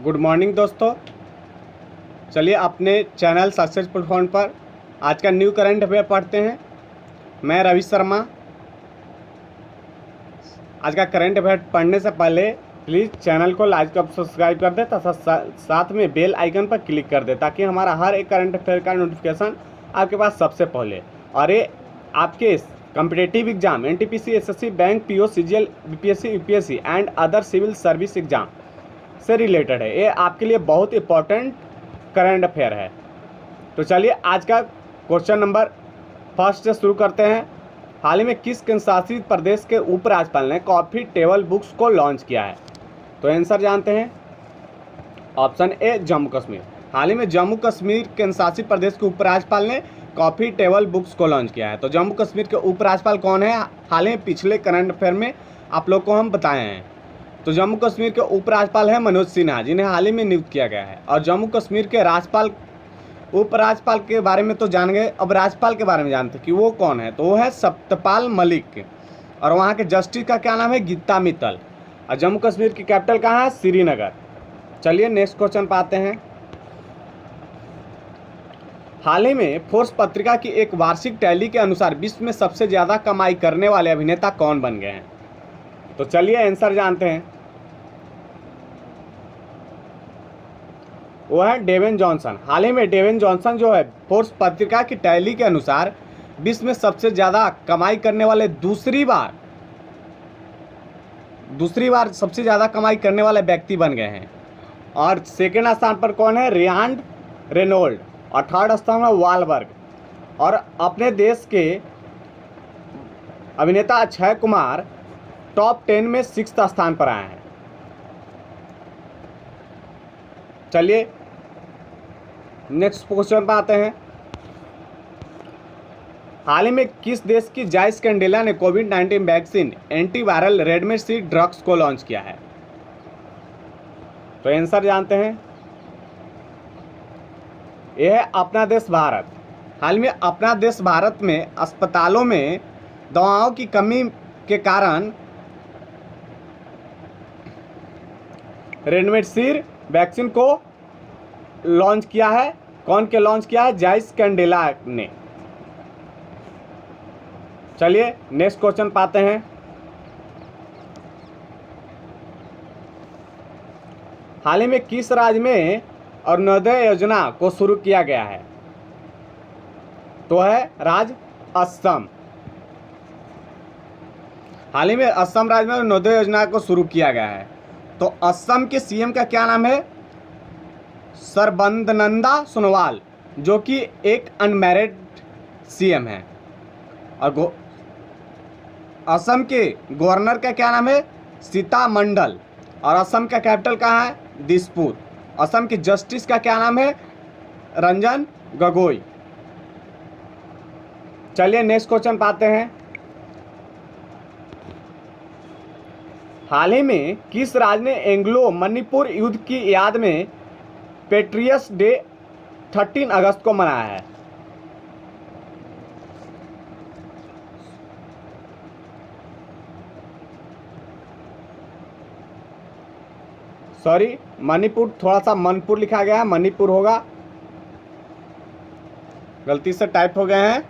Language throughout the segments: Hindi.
गुड मॉर्निंग दोस्तों। चलिए अपने चैनल सक्सेसफुल फोन पर आज का न्यू करंट अफेयर पढ़ते हैं। मैं रवि शर्मा। आज का करंट अफेयर पढ़ने से पहले प्लीज़ चैनल को लाइक और सब्सक्राइब कर दे तथा साथ में बेल आइकन पर क्लिक कर दे ताकि हमारा हर एक करंट अफेयर का नोटिफिकेशन आपके पास सबसे पहले और ये आपके competitive exam NTPC, SSC, bank, PO, CGL, BPSC, UPSC and other civil service exam से रिलेटेड है। ये आपके लिए बहुत इंपॉर्टेंट करंट अफेयर है। तो चलिए आज का क्वेश्चन नंबर फर्स्ट से शुरू करते हैं। हाल ही में किस केंद्रशासित प्रदेश के उपराज्यपाल ने कॉफी टेबल बुक्स को लॉन्च किया है? तो आंसर जानते हैं। Option A Jammu Kashmir. हाल ही में जम्मू कश्मीर केंद्रशासित प्रदेश के उपराज्यपाल ने कॉफी टेबल बुक्स को लॉन्च किया है। तो जम्मू कश्मीर के उपराज्यपाल कौन है? हाल ही में पिछले करंट अफेयर में आप लोग को हम बताए हैं। तो जम्मू कश्मीर के उपराज्यपाल हैं मनोज सिन्हा, जिन्हें हाल ही में नियुक्त किया गया है। और जम्मू कश्मीर के राज्यपाल उपराज्यपाल के बारे में तो जान गए, अब राज्यपाल के बारे में जानते कि वो कौन है। तो वो है सत्यपाल मलिक। और वहाँ के जस्टिस का क्या नाम है? गीता मित्तल। और जम्मू कश्मीर की कैपिटल कहाँ है? श्रीनगर। चलिए नेक्स्ट क्वेश्चन पे आते हैं। हाल ही में फोर्स पत्रिका की एक वार्षिक टैली के अनुसार विश्व में सबसे ज़्यादा कमाई करने वाले अभिनेता कौन बन गए हैं? तो चलिए आंसर जानते हैं। वो है डेवेन जॉनसन। हाल ही में डेवेन जॉनसन जो है फोर्स पत्रिका की टैली के अनुसार विश्व में सबसे ज़्यादा कमाई करने वाले दूसरी बार सबसे ज़्यादा कमाई करने वाले व्यक्ति बन गए हैं। और सेकेंड स्थान पर कौन है? रियान रेनोल्ड। और थर्ड स्थान है वालबर्ग। और अपने देश के अभिनेता अक्षय कुमार टॉप 10 में 6th स्थान पर आए हैं। चलिए नेक्स्ट क्वेश्चन पर आते हैं। हाल ही में किस देश की जायस कैंडिला ने कोविड-19 वैक्सीन एंटीवायरल रेमडेसिविर ड्रग्स को लॉन्च किया है? तो आंसर जानते हैं। यह है अपना देश भारत। हाल में अपना देश भारत में अस्पतालों में दवाओं की कमी के कारण रेमडेसिविर वैक्सीन को लॉन्च किया है। कौन के लॉन्च किया है? जायस कैंडिला ने। चलिए नेक्स्ट क्वेश्चन पाते हैं। हाल ही में किस राज्य में अरुणोदय योजना को शुरू किया गया है? तो है राज्य असम। हाल ही में असम राज्य में अरुणोदय योजना को शुरू किया गया है। तो असम के सीएम का क्या नाम है? सर्बानंद सोनोवाल, जो कि एक अनमैरिड सीएम है। और असम के गवर्नर का क्या नाम है? सीता मंडल। और असम का कैपिटल कहाँ है? दिसपुर। असम के जस्टिस का क्या नाम है? रंजन गोगोई। चलिए नेक्स्ट क्वेश्चन पाते हैं। हाल ही में किस राज्य ने एंग्लो मणिपुर युद्ध की याद में पेट्रियट्स डे 13 अगस्त को मनाया है? सॉरी, मणिपुर, थोड़ा सा मनपुर लिखा गया है, मणिपुर होगा, गलती से टाइप हो गए हैं।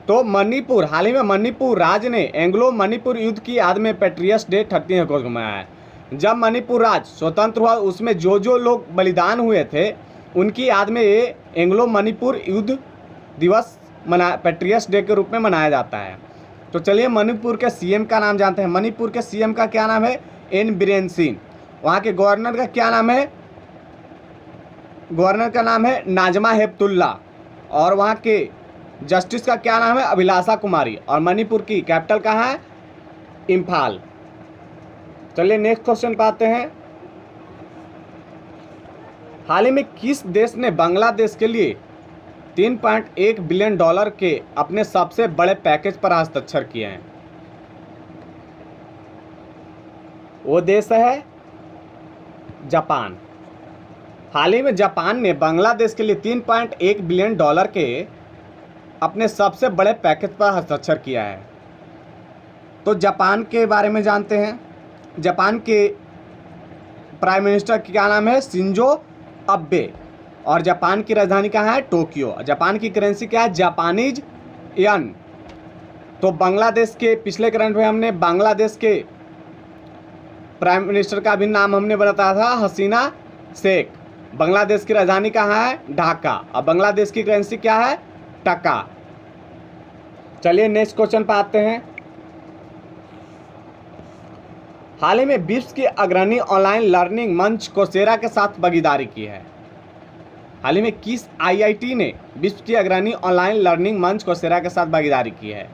तो मणिपुर, हाल ही में मणिपुर राज्य ने एंग्लो मणिपुर युद्ध की याद में पेट्रियट्स डे 13 अगस्त को मनाया है। जब मणिपुर राज्य स्वतंत्र हुआ उसमें जो जो लोग बलिदान हुए थे उनकी याद में ये एंग्लो मणिपुर युद्ध दिवस पेट्रियट्स डे के रूप में मनाया जाता है। तो चलिए मणिपुर के सीएम का नाम जानते हैं। मणिपुर के सीएम का क्या नाम है? एन बीरेन सिंह। वहाँ के गवर्नर का क्या नाम है? गवर्नर का नाम है नाजमा हेपतुल्ला। और वहाँ के जस्टिस का क्या नाम है? अभिलाषा कुमारी। और मणिपुर की कैपिटल कहाँ है? इम्फाल। चलिए नेक्स्ट क्वेश्चन पाते हैं। हाल ही में किस देश ने बांग्लादेश के लिए $3.1 बिलियन के अपने सबसे बड़े पैकेज पर हस्ताक्षर किए हैं? वो देश है जापान। हाल ही में जापान ने बांग्लादेश के लिए $3.1 बिलियन के अपने सबसे बड़े पैकेज पर हस्ताक्षर किया है। तो जापान के बारे में जानते हैं। जापान के प्राइम मिनिस्टर क्या नाम है? Shinzo Abe. और जापान की राजधानी कहाँ है? टोक्यो। जापान की करेंसी क्या है? जापानीज यन। तो बांग्लादेश के पिछले करंट में हमने बांग्लादेश के प्राइम मिनिस्टर का भी नाम हमने बताया था, हसीना शेख। बांग्लादेश की राजधानी कहाँ है? ढाका। और बांग्लादेश की करेंसी क्या है? टका। चलिए नेक्स्ट क्वेश्चन पे आते हैं। हाल ही में विश्व की अग्रणी ऑनलाइन लर्निंग मंच कोसेरा के साथ भागीदारी की है। हाल ही में किस आईआईटी ने विश्व की अग्रणी ऑनलाइन लर्निंग मंच कोसेरा के साथ भागीदारी की है?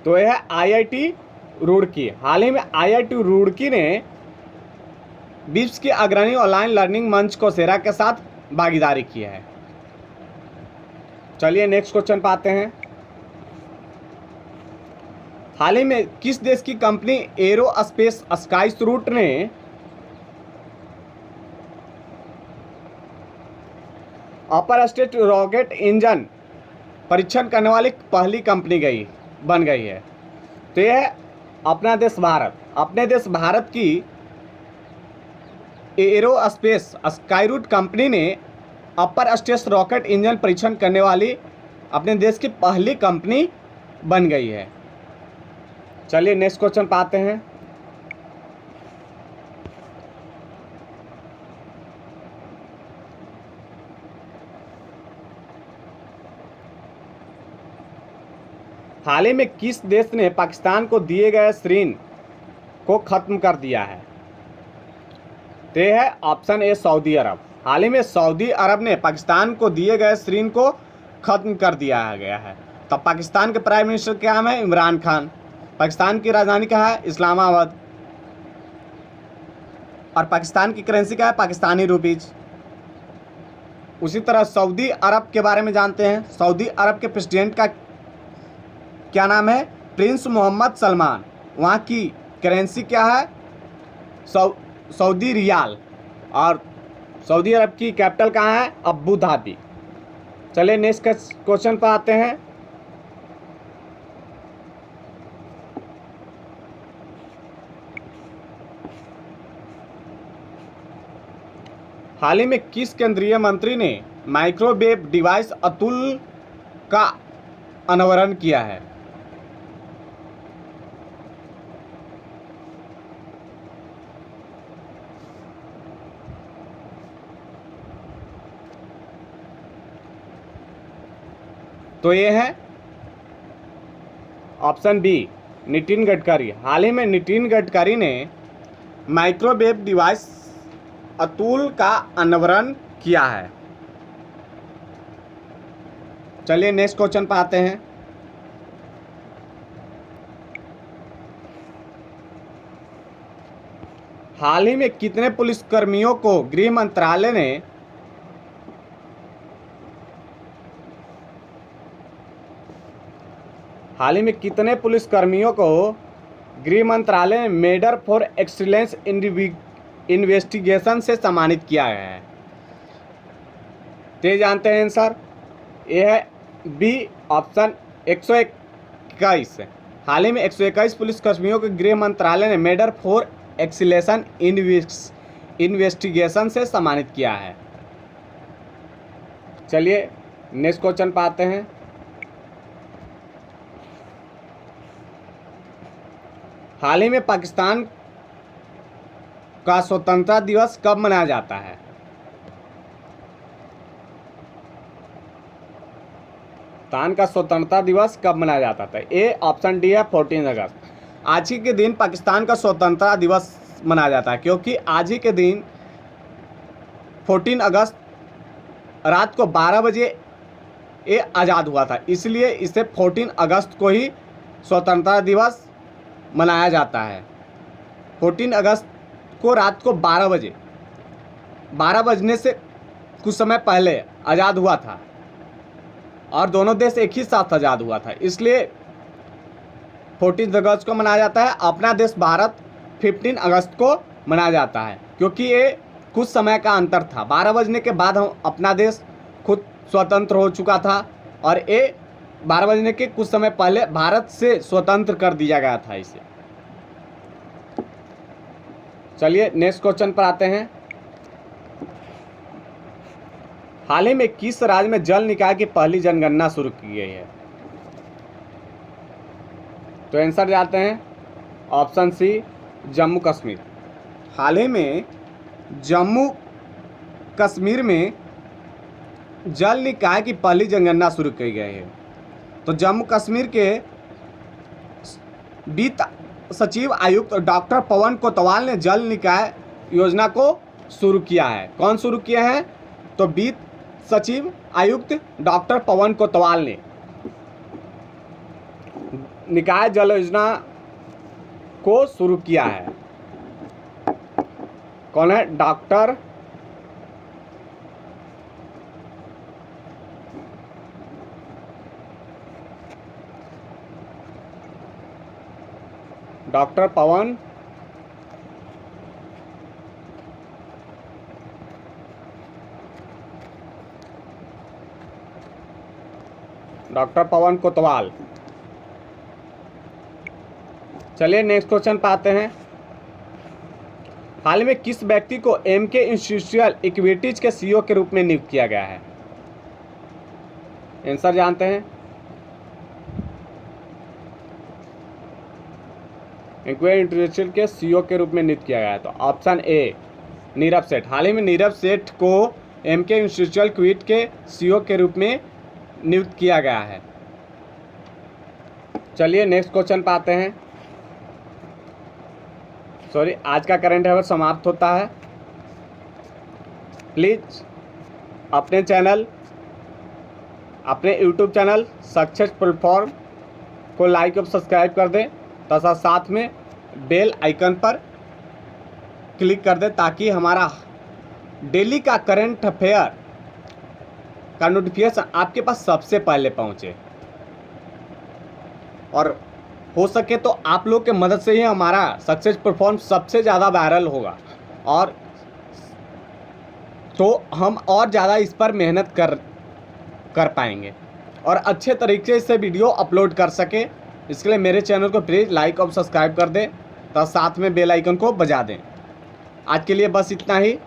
तो यह है आईआईटी रुड़की। हाल ही में आईआईटी रुड़की ने विश्व की अग्रणी ऑनलाइन लर्निंग मंच कोसेरा के साथ भागीदारी की है। चलिए नेक्स्ट क्वेश्चन पे आते हैं। हाल ही में किस देश की कंपनी एरोस्पेस स्काइस रूट ने अपर स्टेट रॉकेट इंजन परीक्षण करने वाली पहली कंपनी बन गई है? तो यह है अपना देश भारत। अपने देश भारत की एरोस्पेस स्काईरूट कंपनी ने अपर स्टेट रॉकेट इंजन परीक्षण करने वाली अपने देश की पहली कंपनी बन गई है। चलिए नेक्स्ट क्वेश्चन पे आते हैं। हाल ही में किस देश ने पाकिस्तान को दिए गए ऋण को खत्म कर दिया है? तो यह है ऑप्शन ए सऊदी अरब। हाल ही में सऊदी अरब ने पाकिस्तान को दिए गए ऋण को खत्म कर दिया गया है। तब पाकिस्तान के प्राइम मिनिस्टर क्या नाम है? इमरान खान। पाकिस्तान की राजधानी क्या है? इस्लामाबाद। और पाकिस्तान की करेंसी क्या है? पाकिस्तानी रुपीज। उसी तरह सऊदी अरब के बारे में जानते हैं। सऊदी अरब के प्रेसिडेंट का क्या नाम है? Prince Mohammed Salman. वहाँ की करेंसी क्या है? Saudi riyal. और सऊदी अरब की कैपिटल कहाँ है? Abu Dhabi. चलिए नेक्स्ट क्वेश्चन पर आते हैं। हाल ही में किस केंद्रीय मंत्री ने माइक्रोवेव डिवाइस अतुल का अनावरण किया है? तो ये है ऑप्शन बी नितिन गडकरी। हाल ही में नितिन गडकरी ने माइक्रोवेव डिवाइस अतुल का अनावरण किया है। चलिए नेक्स्ट क्वेश्चन पर आते हैं। हाल ही में कितने पुलिसकर्मियों को गृह मंत्रालय ने हाल ही में कितने पुलिसकर्मियों को गृह मंत्रालय ने मेडल फॉर एक्सीलेंस इन्वेस्टिगेशन से सम्मानित किया है? तो जानते हैं आंसर। यह है बी ऑप्शन 121। हाल ही में 121 पुलिसकर्मियों को गृह मंत्रालय ने मेडल फॉर एक्सीलेंस इन्वेस्टिगेशन से सम्मानित किया है। चलिए नेक्स्ट क्वेश्चन पर आते हैं। हाल ही में पाकिस्तान का स्वतंत्रता दिवस कब मनाया जाता है? पाकिस्तान का स्वतंत्रता दिवस कब मनाया जाता था? ए ऑप्शन डी है 14 अगस्त। आज ही के दिन पाकिस्तान का स्वतंत्रता दिवस मनाया जाता है, क्योंकि आज ही के दिन 14 अगस्त रात को 12 बजे ये आज़ाद हुआ था, इसलिए इसे 14 अगस्त को ही स्वतंत्रता दिवस मनाया जाता है। 14 अगस्त को रात को 12 बजने से कुछ समय पहले आज़ाद हुआ था और दोनों देश एक ही साथ आज़ाद हुआ था, इसलिए 14 अगस्त को मनाया जाता है। अपना देश भारत 15 अगस्त को मनाया जाता है, क्योंकि ये कुछ समय का अंतर था। 12 बजने के बाद हम अपना देश खुद स्वतंत्र हो चुका था और ये 12 बजने के कुछ समय पहले भारत से स्वतंत्र कर दिया गया था इसे। चलिए नेक्स्ट क्वेश्चन पर आते हैं। हाल ही में किस राज्य में जल निकाय की पहली जनगणना शुरू की गई है? तो आंसर जाते हैं ऑप्शन सी जम्मू कश्मीर। हाल ही में जम्मू कश्मीर में जल निकाय की पहली जनगणना शुरू की गई है। तो जम्मू कश्मीर के वित्त सचिव आयुक्त डॉक्टर पवन कोतवाल ने जल निकाय योजना को शुरू किया है। कौन शुरू किया है? तो वित्त सचिव आयुक्त डॉक्टर पवन कोतवाल ने निकाय जल योजना को शुरू किया है। कौन है? डॉक्टर पवन कोतवाल। चलिए नेक्स्ट क्वेश्चन पे आते हैं। हाल में किस व्यक्ति को एमके इंस्टीट्यूशनल इक्विटीज के सीईओ के रूप में नियुक्त किया गया है? आंसर जानते हैं। इक्विटी इंस्टीट्यूशनल के सीईओ के रूप में नियुक्त किया गया है। तो ऑप्शन ए नीरव सेठ। हाल ही में नीरव सेठ को एमके इंस्टीट्यूशनल इक्विटी के सीईओ के रूप में नियुक्त किया गया है। चलिए नेक्स्ट क्वेश्चन पे आते हैं। आज का करंट अफेयर समाप्त होता है। प्लीज़ अपने यूट्यूब चैनल सक्सेस प्लेटफॉर्म को लाइक और सब्सक्राइब कर दें तथा साथ में बेल आइकन पर क्लिक कर दें ताकि हमारा डेली का करंट अफेयर का नोटिफिकेशन आपके पास सबसे पहले पहुंचे। और हो सके तो आप लोग के मदद से ही हमारा सक्सेस परफॉर्म सबसे ज़्यादा वायरल होगा और तो हम और ज़्यादा इस पर मेहनत कर पाएंगे और अच्छे तरीके से वीडियो अपलोड कर सके। इसके लिए मेरे चैनल को प्लीज़ लाइक और सब्सक्राइब कर दें तथा साथ में बेल आइकन को बजा दें। आज के लिए बस इतना ही।